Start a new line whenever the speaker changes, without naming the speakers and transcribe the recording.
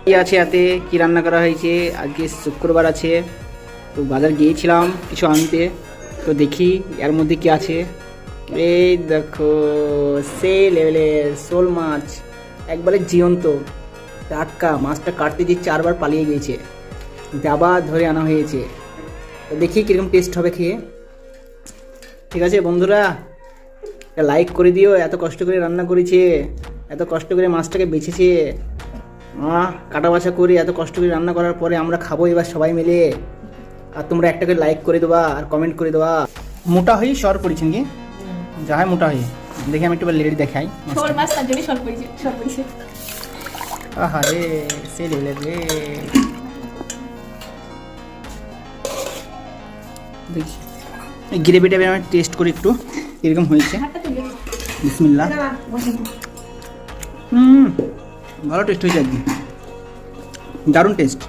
কি আছে এতে, কি রান্না করা হয়েছে? আজকে শুক্রবার আছে, তো বাজার গিয়েছিলাম কিছু আনতে, তো দেখি এর মধ্যে কি আছে। এই দেখো, সেই লেভেলের শোল মাছ, একবারে জীবন্ত টাটকা। মাছটা কাটতে যে 4বার পালিয়ে গিয়েছে, আবার ধরে আনা হয়েছে। তো দেখি কীরকম টেস্ট হবে খেয়ে। ঠিক আছে বন্ধুরা, লাইক করে দিও। এত কষ্ট করে রান্না করেছে, এত কষ্ট করে মাছটাকে বেছেছে, কাটা বাছা করে এত কষ্ট করে রান্না করার পরে আমরা খাবো এবার সবাই মিলে। আর তোমরা একটা করে লাইক করে দেবা আর কমেন্ট করে দেবা। মোটা হয়ে সর পড়েছেন কি? যা হয় মোটা হয়ে দেখি, আমি একটু লেড়ি দেখাই। আহা রে, সে লেভেলের রে। দেখি এই গ্রেভিটা আমি টেস্ট করি একটু এরকম হয়েছে। বিসমিল্লাহ। ভালো টেস্ট হয়েছে একদম, দারুণ টেস্ট।